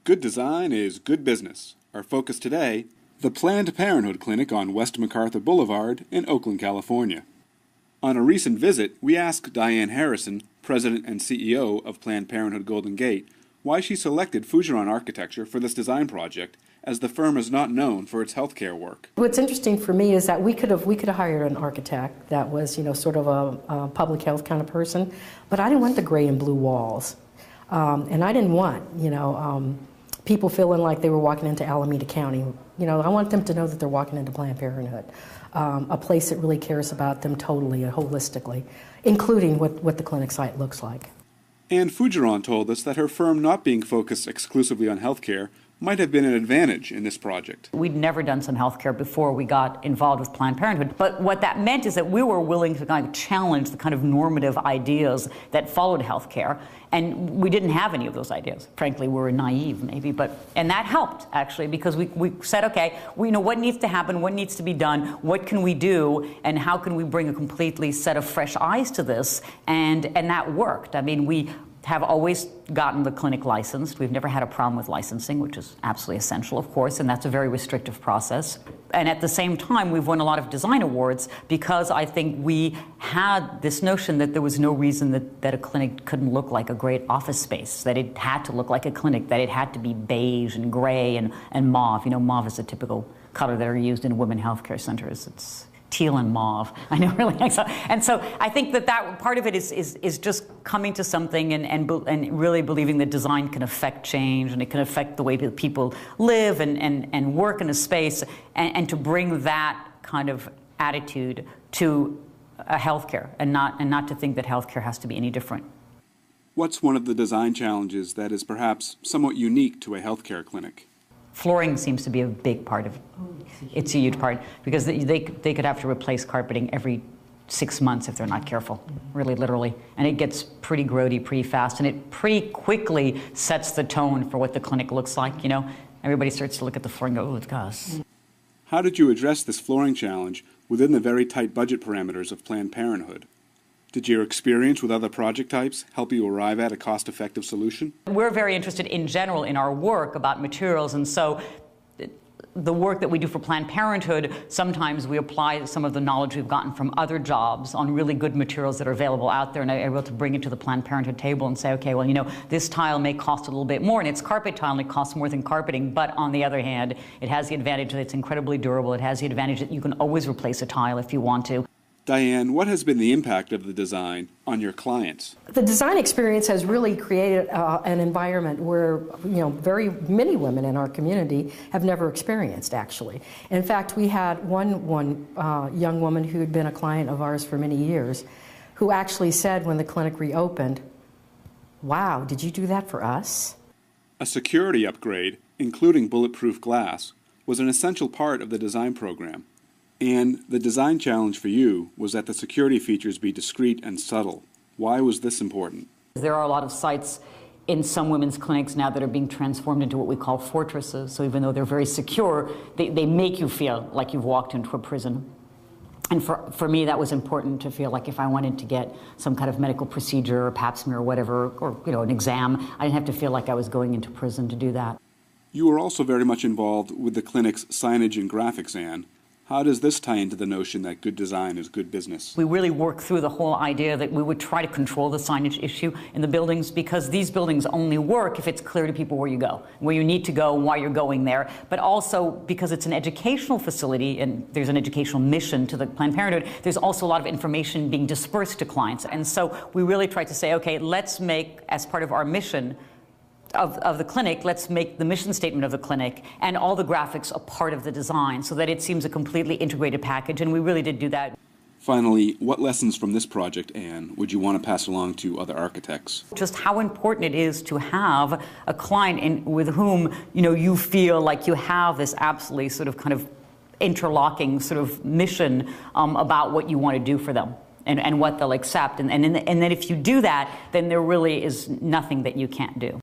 Good design is good business. Our focus today, the Planned Parenthood Clinic on West MacArthur Boulevard in Oakland, California. On a recent visit, we asked Diane Harrison, President and CEO of Planned Parenthood Golden Gate, why she selected Fougeron Architecture for this design project, as the firm is not known for its healthcare work. What's interesting for me is that we could have hired an architect that was, sort of a public health kind of person, but I didn't want the gray and blue walls, and I didn't want, people feeling like they were walking into Alameda County. I want them to know that they're walking into Planned Parenthood, a place that really cares about them totally and holistically, including what the clinic site looks like. And Fougeron told us that her firm not being focused exclusively on healthcare might have been an advantage in this project. We'd never done some healthcare before we got involved with Planned Parenthood, but what that meant is that we were willing to kind of challenge the kind of normative ideas that followed healthcare, and we didn't have any of those ideas. Frankly, we were naive maybe, and that helped actually, because we said, okay, we know what needs to happen, what needs to be done, what can we do, and how can we bring a completely set of fresh eyes to this, and that worked. I mean, we have always gotten the clinic licensed. We've never had a problem with licensing, which is absolutely essential, of course, and that's a very restrictive process. And at the same time, we've won a lot of design awards because I think we had this notion that there was no reason that a clinic couldn't look like a great office space, that it had to look like a clinic, that it had to be beige and gray and mauve. Mauve is a typical color that are used in women healthcare centers. It's teal and mauve. I know, really. And so I think that part of it is just coming to something and really believing that design can affect change, and it can affect the way that people live and work in a space, and to bring that kind of attitude to healthcare, and not to think that healthcare has to be any different. What's one of the design challenges that is perhaps somewhat unique to a healthcare clinic? Flooring seems to be a big part of it. It's a huge part, because they could have to replace carpeting every 6 months if they're not careful, really literally. And it gets pretty grody pretty fast, and it pretty quickly sets the tone for what the clinic looks like. Everybody starts to look at the floor and go, oh, it's gas. How did you address this flooring challenge within the very tight budget parameters of Planned Parenthood? Did your experience with other project types help you arrive at a cost-effective solution? We're very interested in general in our work about materials, and so the work that we do for Planned Parenthood, sometimes we apply some of the knowledge we've gotten from other jobs on really good materials that are available out there, and I'm able to bring it to the Planned Parenthood table and say, okay, well, this tile may cost a little bit more, and it's carpet tile, and it costs more than carpeting, but on the other hand, it has the advantage that it's incredibly durable. It has the advantage that you can always replace a tile if you want to. Diane, what has been the impact of the design on your clients? The design experience has really created an environment where, very many women in our community have never experienced, actually. In fact, we had one young woman who had been a client of ours for many years, who actually said when the clinic reopened, "Wow, did you do that for us?" A security upgrade, including bulletproof glass, was an essential part of the design program. And the design challenge for you was that the security features be discreet and subtle. Why was this important? There are a lot of sites in some women's clinics now that are being transformed into what we call fortresses. So even though they're very secure, they make you feel like you've walked into a prison. And for me, that was important to feel like if I wanted to get some kind of medical procedure or pap smear or whatever, or an exam, I didn't have to feel like I was going into prison to do that. You were also very much involved with the clinic's signage and graphics, Anne. How does this tie into the notion that good design is good business? We really worked through the whole idea that we would try to control the signage issue in the buildings, because these buildings only work if it's clear to people where you go, where you need to go, why you're going there, but also because it's an educational facility and there's an educational mission to the Planned Parenthood, there's also a lot of information being dispersed to clients. And so we really tried to say, okay, let's make, as part of our mission, of the clinic, let's make the mission statement of the clinic and all the graphics a part of the design so that it seems a completely integrated package, and we really did do that. Finally, what lessons from this project, Anne, would you want to pass along to other architects? Just how important it is to have a client with whom you feel like you have this absolutely sort of kind of interlocking sort of mission about what you want to do for them. And what they'll accept, and then if you do that, then there really is nothing that you can't do.